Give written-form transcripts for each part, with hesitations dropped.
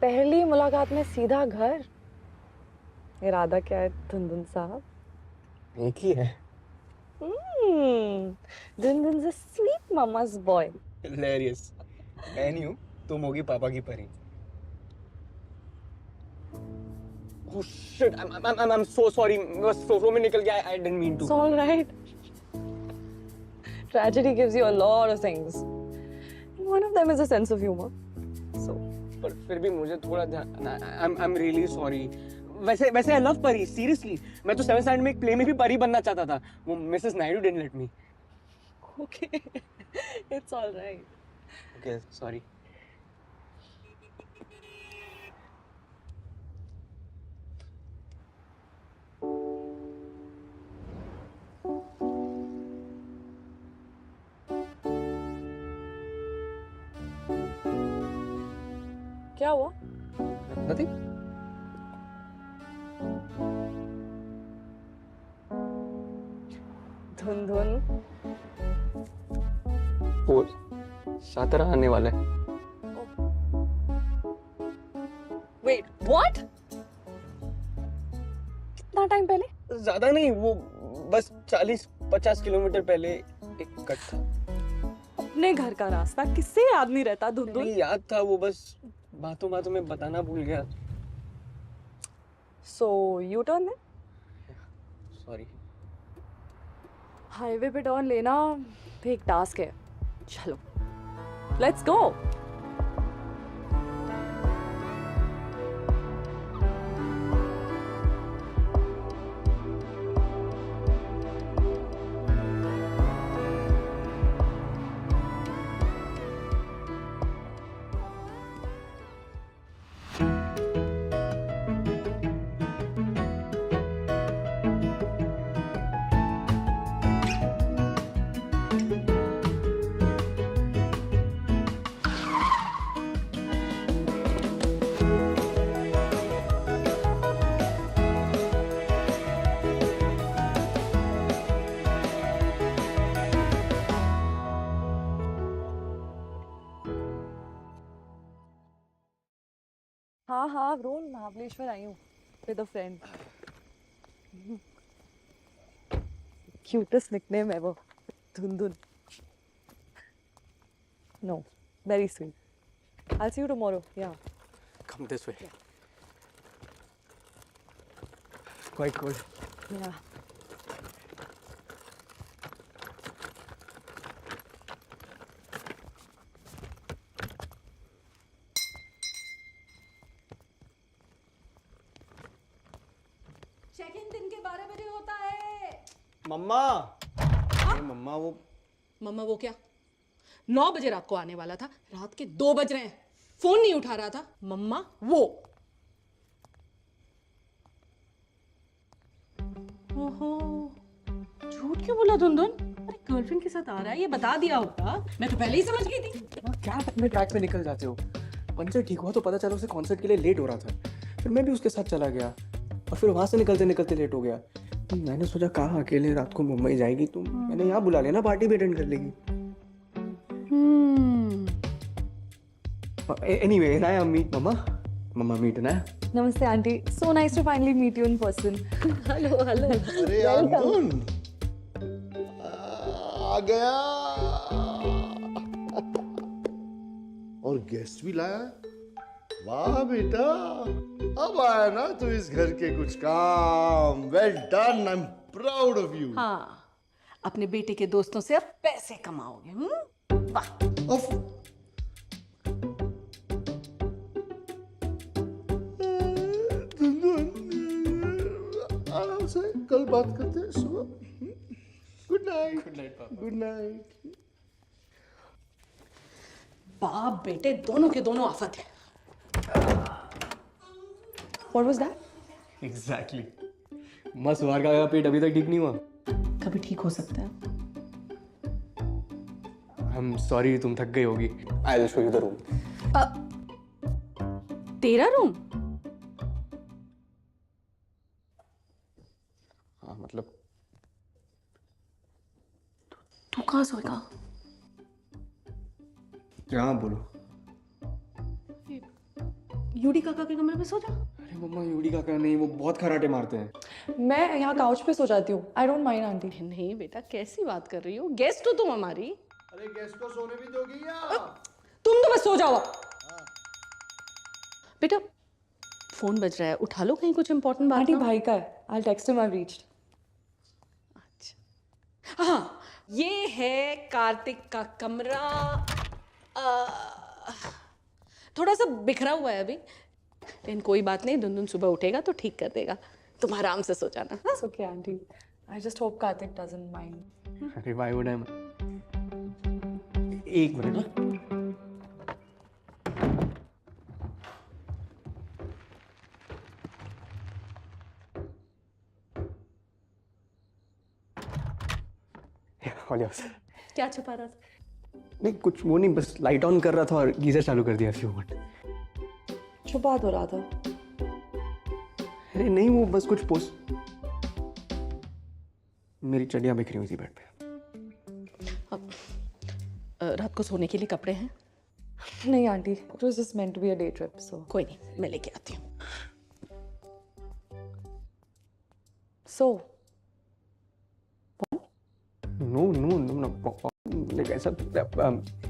पहली मुलाकात में सीधा घर। इरादा क्या है धुंधुन साहब? एक ही है। धुंधुन से स्वीट ममा's boy। Hilarious। मैं नहीं हूँ, तुम होगी पापा की परी। Oh shit, I'm so sorry। बस सोफे में निकल गया। I didn't mean to। It's all right। Tragedy gives you a lot of things। One of them is a sense of humor। So पर फिर भी मुझे थोड़ा I'm really sorry। वैसे I love परी, seriously। मैं तो 7th स्टैंडर्ड में एक प्ले में भी परी बनना चाहता था। वो Mrs Naidu didn't let me। okay। It's all right। Okay, sorry। क्या हुआ? Nothing। धुंधुन वो शातरा आने वाला है। wait what? कितना टाइम पहले? ज्यादा नहीं, वो बस 40-50 किलोमीटर पहले एक कट था। अपने घर का रास्ता किससे याद नहीं रहता धुंधुन? नहीं याद था, वो बस बातों बातों में बताना भूल गया। So you turn है? सॉरी। हाईवे पे टर्न लेना भी एक टास्क है। चलो लेट्स गो। हाँ हाँ रोल महाबलेश्वर आई हूँ with a friend. Cutest nickname है वो, Dhundhun. No very sweet. I'll see you tomorrow। Yeah। Come this way। Quite cool। Yeah। Check in दिन के 12 बजे होता है। मम्मा। अरे मम्मा वो मम्मा वो क्या? 9 बजे रात को आने वाला था, रात के 2 बज रहे हैं, फोन नहीं उठा रहा था। मम्मा वो। ओहो, झूठ क्यों बोला धुंधुन? अरे गर्लफ्रेंड के साथ आ रहा है, ये बता दिया होता, मैं तो पहले ही समझ गई थी। क्या अपने ट्रैक पे निकल जाते हो? पंचर ठीक हुआ तो पता चला उसे कॉन्सर्ट के लिए लेट हो रहा था, फिर मैं भी उसके साथ चला गया और फिर वहां से निकलते निकलते लेट हो गया। मैंने सोचा कहा अकेले रात को मुंबई जाएगी तो मैंने यहाँ बुला लिया ना, पार्टी भी अटेंड कर लेगी। एनीवे ना अम्मी मम्मा मम्मा मीट ना। नमस्ते aunty. So nice to finally meet you in person। Hello hello. अरे अर्जुन आ गया और गेस्ट भी लाया। वाह बेटा, अब आया ना तो इस घर के कुछ काम। Well done, I am proud of you. हाँ, अपने बेटे के दोस्तों से अब पैसे कमाओगे। वाह। आराम से कल बात करते हैं सुबह। Good night. गुड नाइट पापा। Good night. बाप बेटे दोनों के दोनों आफत है। What was that? एग्जैक्टली। मम्मा सुहार का पेट अभी तक ठीक नहीं हुआ। कभी ठीक हो सकता है। I'm sorry, तुम थक गई होगी। I'll show you the room। तेरा रूम? हाँ मतलब तू कहाँ सोएगा? यहाँ बोलो। यूडी काका के कमरे में सो जा। अरे मम्मा यूडी काका नहीं, वो बहुत खराटे मारते हैं। मैं यहाँ काउच पे सो जाती हूँ, आई डोंट माइंड आंटी। नहीं बेटा, कैसी बात कर रही हो? गेस्ट हो तुम हमारी। अरे गेस्ट को सोने भी दोगी या? तुम तो बस सो जाओ। बेटा फोन बज रहा है, उठा लो, कहीं कुछ इंपॉर्टेंट बात आंटी ना हो। भाई का है, I text him, I reached. अच्छा हाँ, ये है कार्तिक का कमरा। थोड़ा सा बिखरा हुआ है अभी, लेकिन कोई बात नहीं, दुनदुन सुबह उठेगा तो ठीक कर देगा। तुम आराम से सो जाना। हाँ? It's okay, auntie. I just hope Karthik doesn't mind. अरे why would I? एक मिनट ना। क्या छुपा रहा था? नहीं कुछ वो नहीं, बस लाइट ऑन कर रहा था और गीजर चालू कर दिया फ्यू मिनट। छुपा तो रहा था। अरे नहीं, वो बस कुछ पोस्ट, मेरी चड्डियां बिखरी हुई थी बेड पे। रात को सोने के लिए कपड़े हैं? नहीं aunty, it was just meant to be a day trip, so. कोई नहीं, मैं लेके आती हूँ। So, No, no, no, no. Like ऐसा,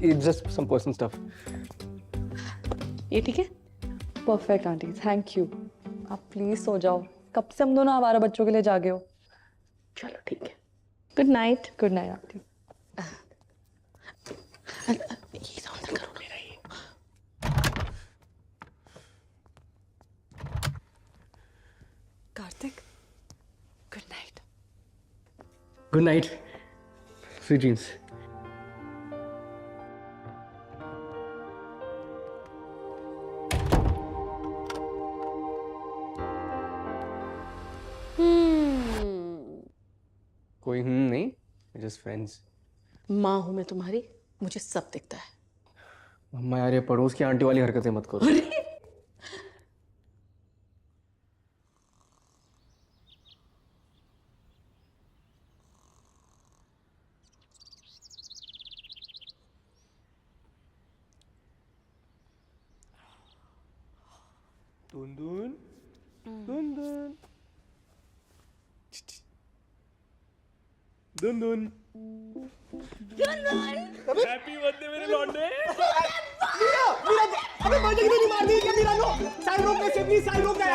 it's just some personal stuff. ये ठीक है? perfect aunty, thank you. आप प्लीज सो जाओ, कब से हम दोनों आवारा बच्चों के लिए जागे हो। चलो ठीक है। Good night. Good night aunty. ये साउंड करो मेरा ये। Kartik, good night. Good night. Sweet dreams. कोई नहीं, just friends. माँ हूं मैं तुम्हारी, मुझे सब दिखता है। मम्मा यार, ये पड़ोस की आंटी वाली हरकतें मत करो। दुनदुन, दुनदुन, दुनदुन। हैप्पी बर्थडे मेरे लौंडे। अबे बर्थडे की मार दी क्या मीरा? नो साइड रोक से प्लीज, साइड रोक यार।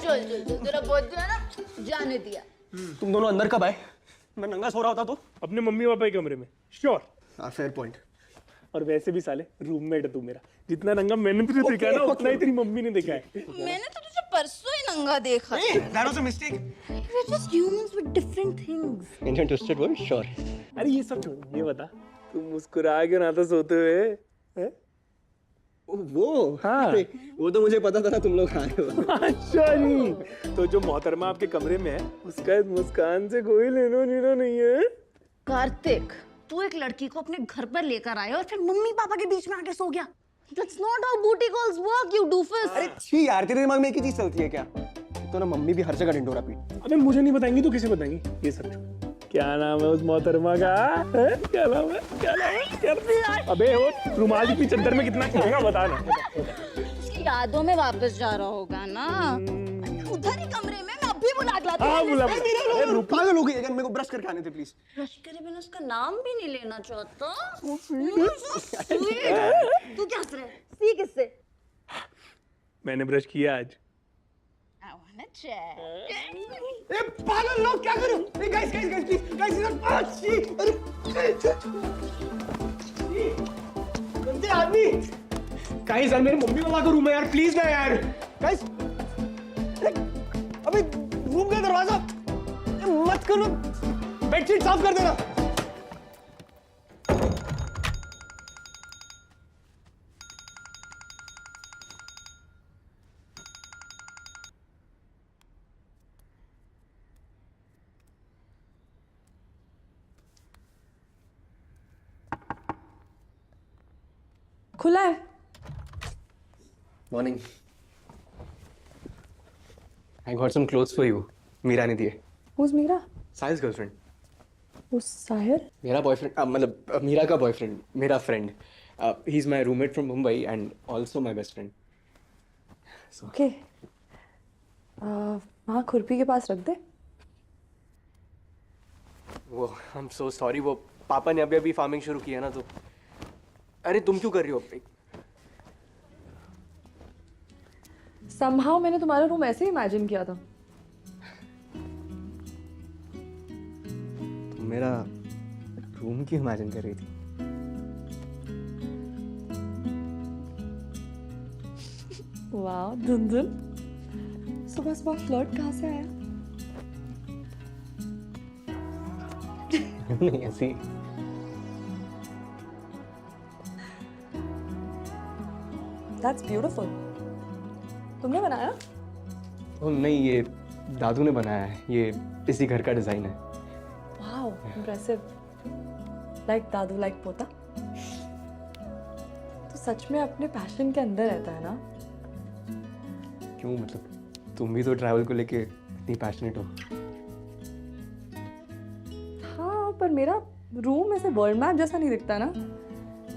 चल तेरा बर्थडे है ना, जाने दिया। तुम दोनों अंदर कब आए? मैं नंगा सो रहा होता तो। अपने मम्मी पापा के कमरे में। श्योर। हाँ फेयर पॉइंट। और वैसे भी साले रूममेट है तू मेरा, जितना नंगा मैंने तुझे देखा है ना, उतना ही तेरी मम्मी ने देखा है। मैंने तो तुझे परसों ही नंगा देखा। That was a mistake. We're just humans with different things. Indian twisted word, sure. अरे ये सब छोड़, ये बता तू मुस्कुरा क्यों ना था सोते हुए हैं? वो हाँ। अरे, वो तो मुझे पता था ना तुम लोग आए हो। अच्छा जी, तो जो मोहतरमा आपके कमरे में है, उसका इस मुस्कान से कोई लेना देना नहीं है। कार्तिक, तू एक लड़की को अपने घर पर लेकर आया और फिर मम्मी पापा के बीच में आके सो गया। That's not how booty calls work, you doofus. अरे छी यार, तेरे दिमाग में एक ही चीज चलती है क्या? तो ना मम्मी भी हर जगह ढिंडोरा पीट। अबे मुझे नहीं बताएंगी तो किसे बताएंगी? ये सब छोड़। क्या नाम है उस मोहतरमा का? हैं? क्या नाम है? क्या नाम है? क्या? अबे वो रुमाल की चद्दर में कितना खाएगा बता ना। उसकी यादों में वापस जा रहा होगा ना। उधर ही कमरे में मैं अभी बुला लाती हाँ हूँ। बुला। पागल हो गई, अगर मेरे को ब्रश करके आने थे प्लीज। ब्रश करे बिना उसका नाम भी नहीं लेना चाहता। तू क्या हंस रहा है? सी किससे? मैंने ब्रश किया आज। I wanna check. ए पागल लोग, क्या करूं? ए गाइस प्लीज, गाइस इधर छी। अरे गंदे आदमी। गाइस यार, मेरे मम्मी पापा का रूम है यार, प्लीज ना यार। गाइस अबे रूम का दरवाजा मत करो, बेडशीट साफ कर देना। खुला है। Morning. I got some clothes for you. Meera ने दिए। Who's मीरा? साहिल गर्लफ्रेंड। Who's साहिर? मेरा बॉयफ्रेंड, मतलब मीरा का बॉयफ्रेंड, मेरा friend. He's my roommate from Mumbai and also my best friend. Okay वहाँ खुरपी के पास रख दे. वो I'm so sorry, वो पापा ने अभी फार्मिंग शुरू की है ना, तो अरे तुम क्यों कर रही हो? Somehow मैंने तुम्हारा रूम ऐसे ही इमेजिन किया था. तुम मेरा रूम क्यों इमेजिन कर रही थी? वाह धुंधुन, सुबह सुबह फ्लर्ट कहाँ से आया? नहीं ऐसी. That's beautiful. तुमने बनाया? ओ नहीं, ये दादू ने बनाया है. ये इसी घर का डिजाइन है. Wow, impressive. Like दादू like पोता. तो सच में अपने पैशन के अंदर रहता है ना? क्यों, मतलब तुम भी तो ट्रैवल को लेके इतनी पैशनेट हो. हाँ, पर मेरा रूम ऐसे वर्ल्ड मैप जैसा नहीं दिखता ना.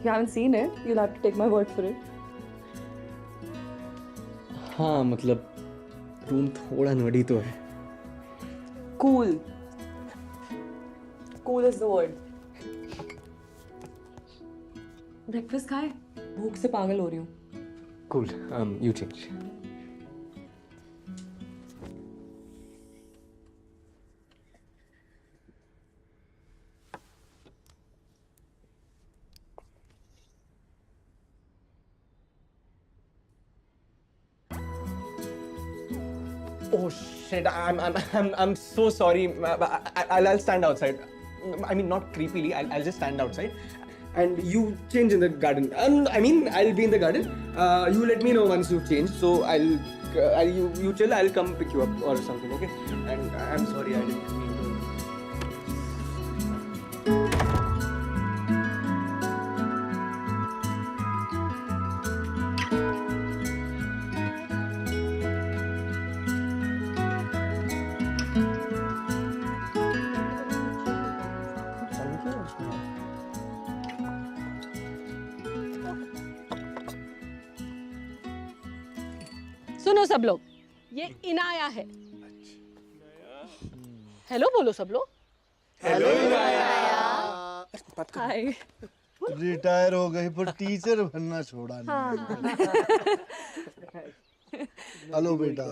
You haven't seen it. You'll have to take my word for it. हाँ मतलब रूम थोड़ा नर्डी तो है. Cool. Cool is the word. Breakfast खाए? भूख से पागल हो रही हूँ. Cool. You change. Oh shit! I'm so sorry. I'll stand outside. I mean, not creepily. I'll just stand outside, and you change in the garden. I mean, I'll be in the garden. You let me know once you've changed. So you chill. I'll come pick you up or something. Okay? And I'm sorry. I didn't mean to. सुनो सब लोग, ये इनाया है. Hello बोलो सब लोग. हाय. Retire हो गई पर टीचर बनना छोड़ा नहीं. हेलो बेटा,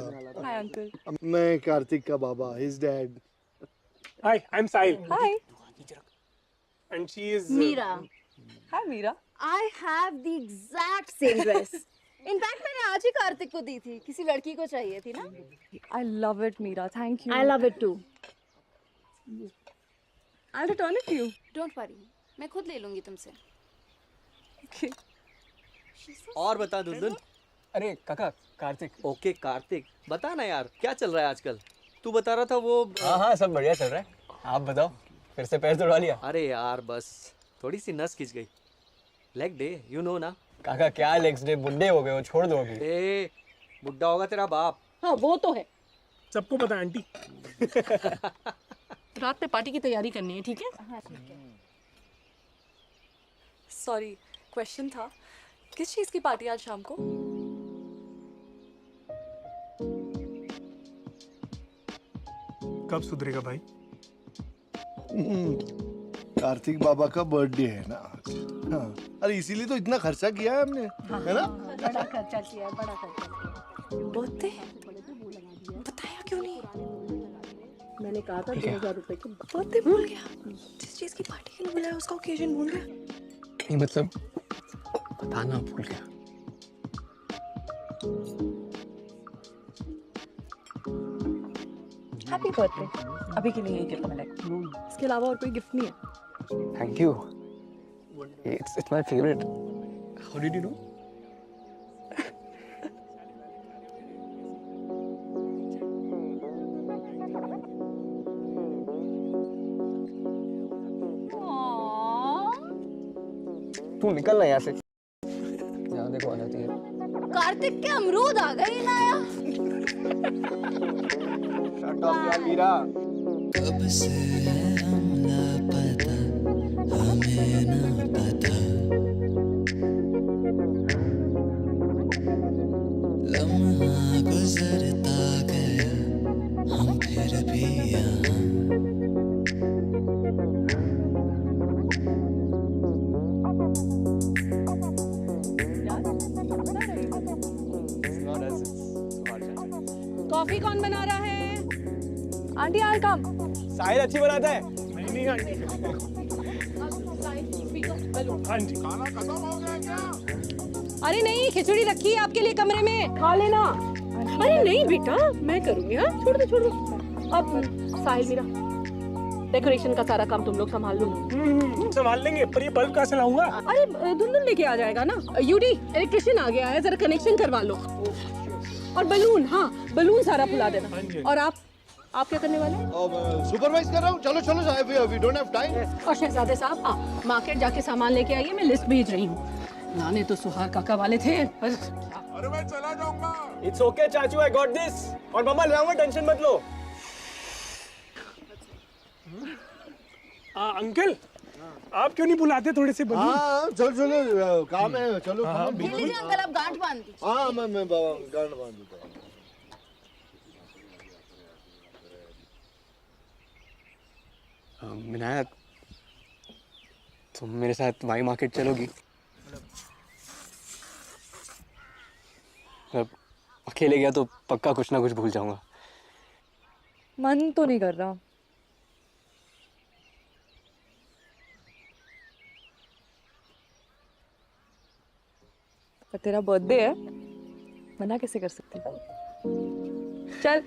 हाय अंकल. मैं कार्तिक का बाबा, his dad. Hi, I'm Sahil. Hi. And she is Meera. Hi Meera. I have the exact same dress. In fact मैंने आज ही कार्तिक को दी थी. किसी लड़की को चाहिए थी ना. I love it Meera. Thank you. I love it too. I'll return it to you. Don't worry. मैं खुद ले लूंगी तुमसे. Okay. और बता दुल्हन. अरे काका, कार्तिक. ओके कार्तिक, बता ना यार, क्या चल रहा है आजकल? तू बता रहा था वो. हाँ सब बढ़िया चल रहा है. आप बताओ, फिर से पैर तोड़वा लिया? अरे यार बस थोड़ी सी नस खिंच गई. लेग डे, यू नो ना. काका क्या लेग्स डे, बुड्ढे हो गए हो, छोड़ दो अभी. ए बुड्ढा होगा तेरा बाप. हाँ वो तो है. सबको पता है आंटी. रात में पार्टी की तैयारी करनी है, ठीक है? सॉरी, क्वेश्चन था. किस चीज़ की पार्टी आज शाम को? कब सुधरेगा भाई? कार्तिक बाबा का बर्थडे है ना आज. हाँ, अरे इसीलिए तो इतना खर्चा किया है हमने, है ना? बड़ा खर्चा किया है, बड़ा खर्चा किया. बर्थडे? बताया क्यों नहीं? मैंने कहा था 2000 रुपए की. बर्थडे भूल गया. जिस चीज़ की पार्टी के लिए बुलाया उसका ओकेजन भूल गया. नहीं मतलब बताना भूल गया. Happy birthday. अभी के लिए ये गिफ्ट मिलेगा. इसके अलावा और कोई गिफ्ट नहीं है. Thank you. It's my favorite. How did you know? तू निकल ना यहाँ से. यहाँ देखो आ जाती है. कार्तिक के अमरूद आ गए इनाया. Shut up यार मीरा. कब से हम लापता हमें ना पता कॉफी कौन बना रहा है? आंटी आई कम। साहिल अच्छी बनाता है। नहीं नहीं आंटी। हाँ जी। अरे नहीं, खिचड़ी रखी है आपके लिए कमरे में, खा लेना। अरे नहीं बेटा, मैं करूंगी। हाँ छोड़ दो छोड़ दो। अब साहिल मेरा डेकोरेशन का सारा काम तुम लोग संभाल लो। संभाल लेंगे, पर ये बल्ब कहाँ से लाऊंगा? अरे धुंधुन लेके आ जाएगा ना। यूडी इलेक्ट्रिशियन आ गया है, जरा कनेक्शन करवा लो। और बलून, हाँ बलून सारा फुला देना। और आप क्या करने वाले हैं? सुपरवाइज कर रहा हूँ। चलो चलो वी डोंट हैव टाइम। और शहजादे साहब मार्केट जाके सामान लेके आइए, मैं लिस्ट भेज रही हूँ। लाने तो सुहार काका वाले थे। अरे मैं चला जाऊंगा। इट्स ओके चाचू, आई गॉट दिस। और मम्मा ले आऊंगा, टेंशन मत लो। अंकल आप क्यों नहीं बुलाते थोड़े से बलून? हाँ चलो चलो काम है, चलो। ले लीजिए अंकल, आप गांठ बांध दीजिए। हाँ मैं गांठ बांध देता हूँ। विनायक, तुम मेरे साथ वाई मार्केट चलोगी? अब अकेले गया तो पक्का कुछ ना कुछ भूल जाऊंगा। मन तो नहीं कर रहा। पर तेरा बर्थडे है, मना कैसे कर सकती हूँ? चल।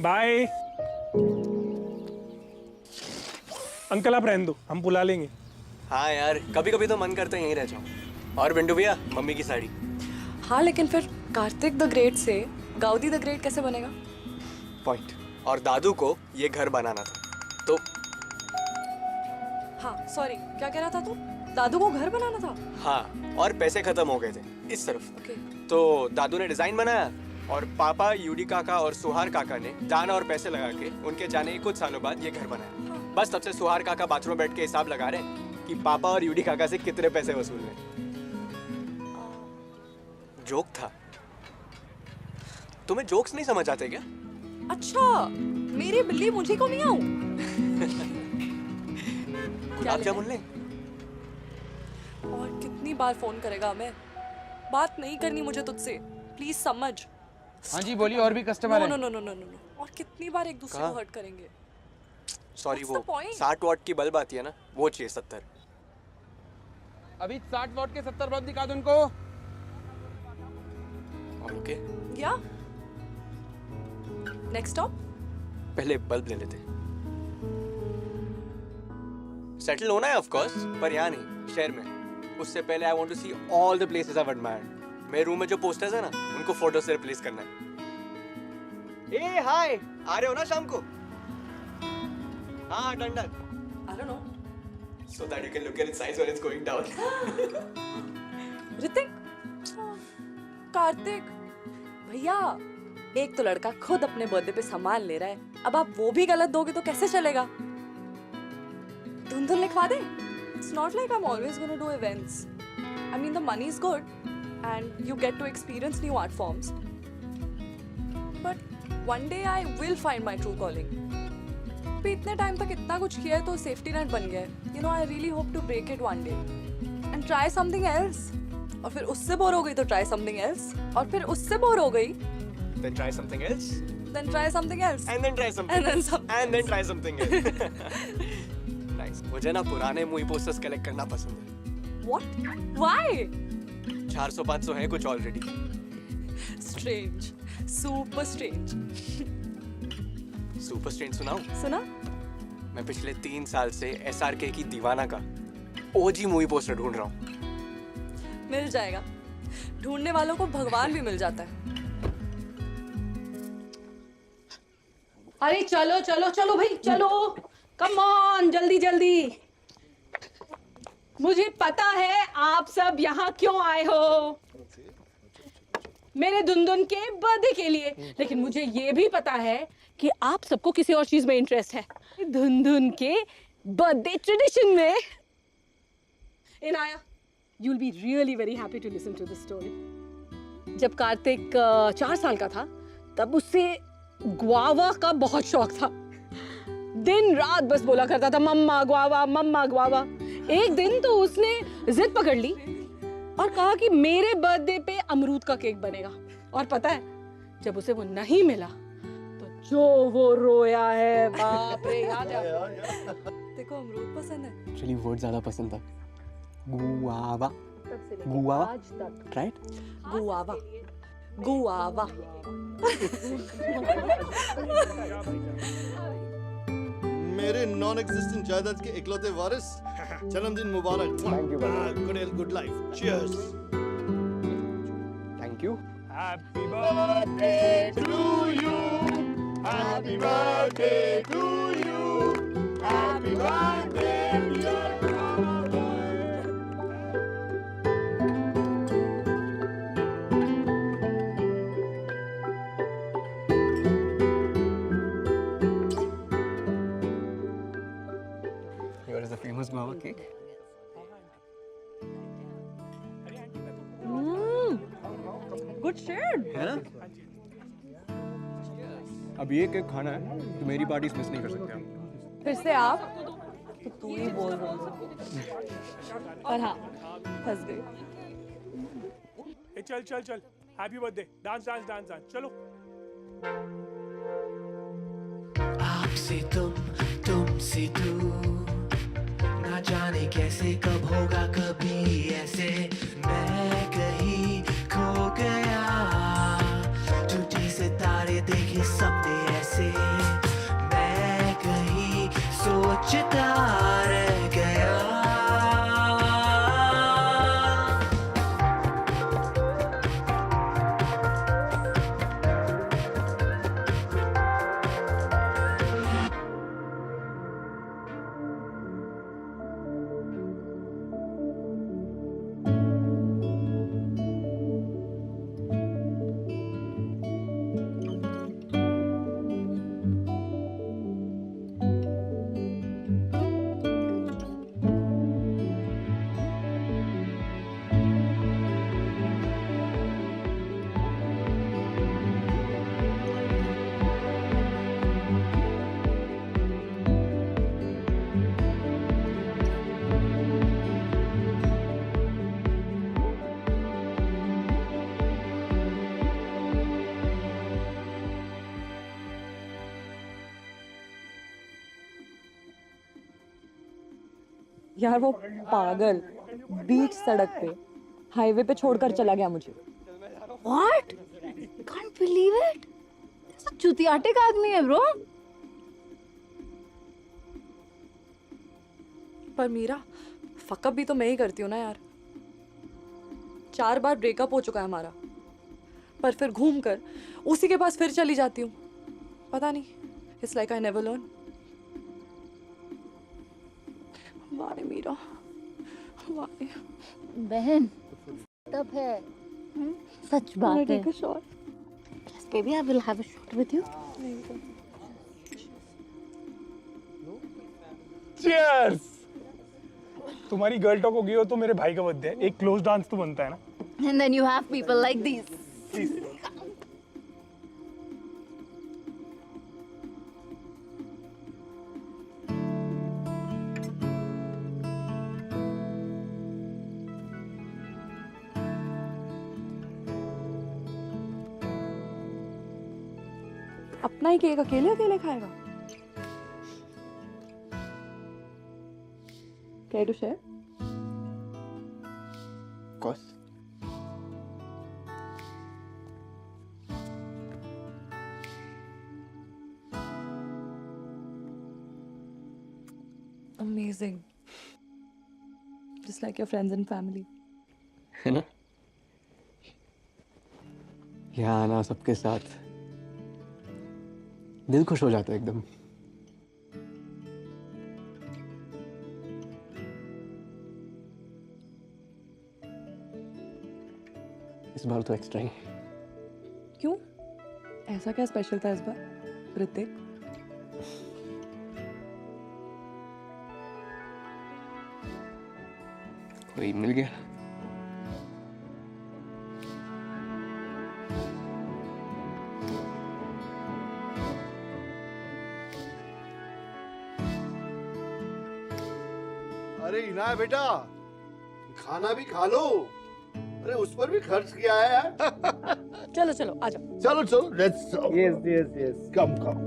बाय। अंकल आप रहने दो, हम बुला लेंगे। हाँ यार, कभी कभी तो मन करता है यहीं रह जाऊं। और बिंडू भैया, मम्मी की साड़ी। हाँ लेकिन फिर कार्तिक द ग्रेट से गाउदी द ग्रेट कैसे बनेगा? पॉइंट। और दादू को ये घर बनाना था तो। हाँ सॉरी, क्या कह रहा था तू? दादू को घर बनाना था? हाँ, और पैसे खत्म हो गए थे इस तरफ। ओके। तो दादू ने डिजाइन बनाया और पापा, यूडी काका और सुहार काका ने जान और पैसे लगा के उनके जाने के कुछ सालों बाद ये घर बनाया। बस तब से सुहार काका बाथरूम में बैठ के हिसाब लगा रहे हैं कि पापा और यूडी काका से कितने पैसे वसूल रहे। जोक था। तुम्हें जोक्स नहीं समझ आते क्या? अच्छा, मेरी बिल्ली मुझे को नहीं आऊं। गुलाब जामुन ले। और कितनी बार फोन करेगा हमें? बात नहीं करनी मुझे तुझसे, प्लीज समझ। हाँ जी बोलिए, और भी कस्टमर नो हैं। No no no no no. और कितनी बार एक दूसरे को हर्ट करेंगे? सॉरी, What's वो the point? 60 वॉट की बल्ब आती है ना, वो चाहिए 70। अभी 60 वॉट के 70 बल्ब दिखा दो उनको। और ओके, या नेक्स्ट स्टॉप? पहले बल्ब ले लेते। सेटल होना है ऑफ कोर्स, पर यहाँ नहीं, शहर में। उससे पहले I want to see all the places I have admired. मेरे रूम में जो पोस्टर्स है ना, उनको फोटो से रिप्लेस करना है। ए हाय, आ रहे हो ना शाम को? हाँ done done. I don't know. So that you can look at its size when it's going down. Hrithik, Kartik, भैया, एक तो लड़का खुद अपने बर्थडे पे सामान ले रहा है, अब आप वो भी गलत दोगे तो कैसे चलेगा? धुंधुन लिखवा दे? It's not like I'm always going to do events. I mean the money is good and you get to experience new art forms. But one day I will find my true calling. अभी इतने time तक इतना कुछ किया है तो safety net बन गया है। You know I really hope to break it one day and try something else. और फिर उससे बोर हो गई तो try something else. और फिर उससे बोर हो गई Then try something else. then try something else. And then try something And then else. something And then try something else. Nice. मुझे ना पुराने मूवी पोस्टर्स कलेक्ट करना पसंद है। What? Why? 400-500 है कुछ already. Strange. Super strange. Super strange सुनाऊं? सुना? मैं पिछले 3 साल से SRK की दीवाना का OG मूवी पोस्टर ढूंढ रहा हूँ। मिल जाएगा। ढूंढने वालों को भगवान भी मिल जाता है। अरे चलो चलो चलो भाई चलो, कम ऑन, जल्दी जल्दी। मुझे पता है आप सब यहाँ क्यों आए हो, मेरे दुनदुन के बर्थडे के लिए, लेकिन मुझे ये भी पता है कि आप सबको किसी और चीज में इंटरेस्ट है, धुंधुन के बर्थडे ट्रेडिशन में। Inaaya, you will be really very happy to listen to this story. जब कार्तिक 4 साल का था, तब उससे ग्वावा का बहुत शौक था। दिन रात बस बोला करता था मम्मा ग्वावा, मम्मा ग्वावा। एक दिन तो उसने जिद पकड़ ली और कहा कि मेरे बर्थडे पे अमरूद का केक बनेगा। और पता है जब उसे वो नहीं मिला तो जो वो रोया है, बाप रे, याद है? देखो अमरूद पसंद है। एक्चुअली वर्ड ज़्यादा पसंद था। गुआवा। तब से लेके गुआवा? आज तक। राइट? Guava guava. मेरे नॉन एग्जिस्टेंट जायदाद के इकलौते वारिस, जन्मदिन मुबारक। Thank you, brother. Good health, good life, cheers. Thank you. Happy birthday to you, happy birthday to you, happy birthday dear Here is the famous guava cake. Good shade. है ना? अब ये केक खाना है तो मेरी पार्टी मिस नहीं कर सकते हम। फिर से आप तो तू ही बोल रहा हूँ। और हाँ, फंस गई। ए चल चल चल, happy birthday, dance dance dance dance, चलो। आपसे तुमसे तू, ना जाने कैसे कब होगा कभी ऐसे, मैं कहीं खो गया, टूटे सितारे देखे सपने ऐसे, मैं कहीं सोचता रह गया। यार वो पागल बीच सड़क पे हाईवे पे छोड़कर चला गया मुझे। What? Can't believe it. ऐसा चुतियाटे का आदमी है ब्रो। पर मीरा फकअप भी तो मैं ही करती हूँ ना यार। 4 बार ब्रेकअप हो चुका है हमारा, पर फिर घूम कर उसी के पास फिर चली जाती हूँ। पता नहीं, it's like I never learn. वाह मीरा, वाह। बहन तब है सच बात है। Shot baby I will have a shot with you. Cheers. तुम्हारी गर्ल टॉक होगी हो तो मेरे भाई का बर्थडे है, एक क्लोज डांस तो बनता है ना। And then you have people like these. अपना ही केक अकेले अकेले खाएगा? Care to share? Of course. Amazing. Just like your friends and family. है ना? यहाँ आना सबके साथ दिल खुश हो जाता है एकदम। इस बार तो एक्स्ट्रा ही। क्यों? ऐसा क्या स्पेशल था इस बार ऋतिक? कोई मिल गया। अरे इनाया बेटा, खाना भी खा लो। अरे उस पर भी खर्च किया है यार। चलो चलो आ जाओ। चलो चलो लेट्स यस कम कम।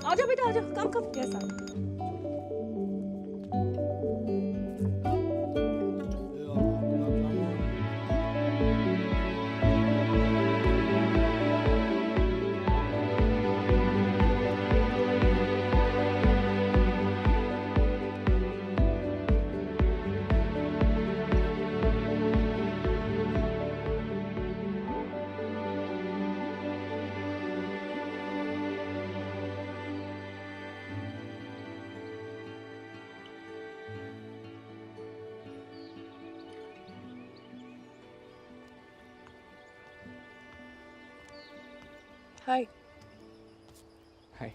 आ जाओ बेटा, आ जाओ, कम कम। यस आ Hi. Hi.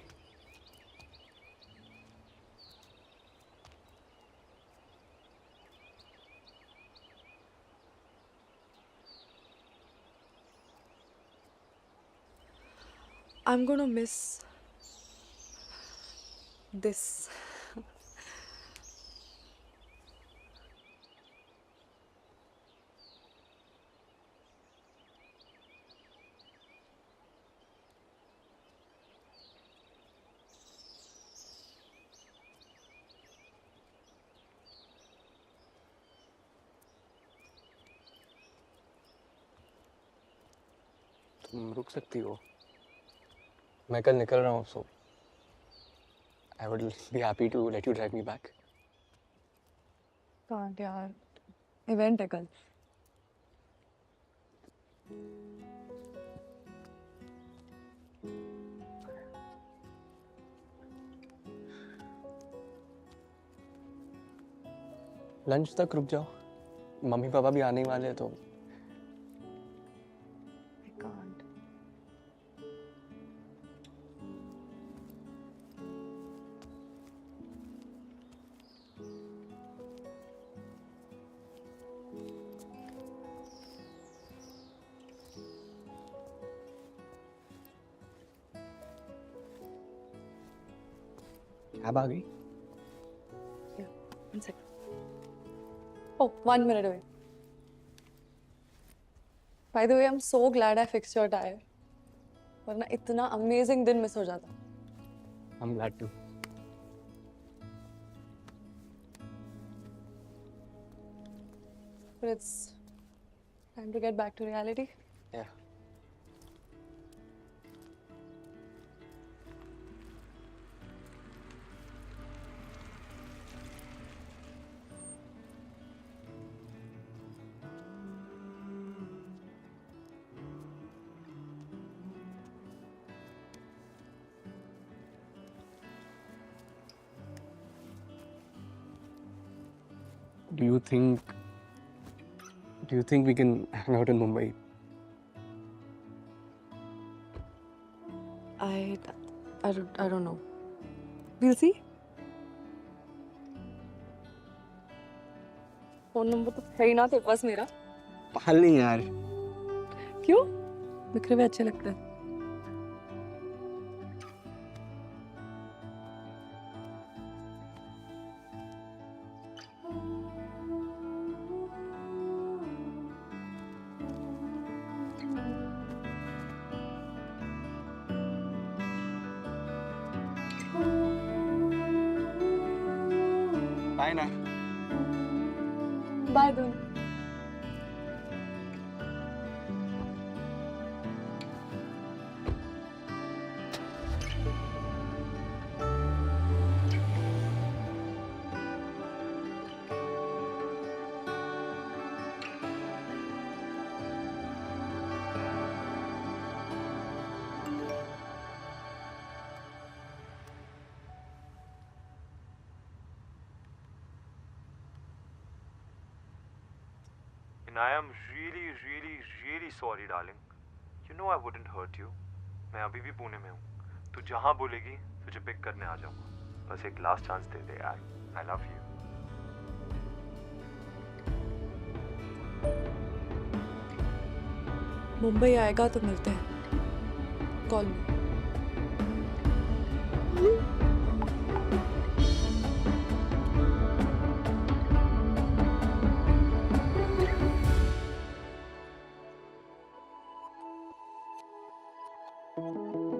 I'm gonna miss this. तुम रुक सकती हो, मैं कल निकल रहा हूँ, so I would be happy to let you drive me back. Can't यार, इवेंट है कल। लंच तक रुक जाओ, मम्मी पापा भी आने ही वाले हैं तो। I can't. कैब आ गई? One second. Oh, 1 minute away. By the way, I'm so glad I fixed your tire. वरना इतना amazing दिन मिस हो जाता। I'm glad to. But it's time to get back to reality. Yeah. Do you think we can hang out in Mumbai? I don't know. We'll see. Phone number तो है ही ना तेरे पास मेरा। पाल नहीं यार। क्यों? बिखरे हुए अच्छे लगते हैं। बाय ना। बाय दोनों। And I am really, really, really sorry, darling. You know I wouldn't hurt you. मैं अभी भी पुणे में हूँ. तू जहाँ बोलेगी तुझे पिक करने आ जाऊँगा. बस एक लास्ट चांस दे दे यार. I love you. मुंबई आएगा तो मिलते हैं। कॉल मी। है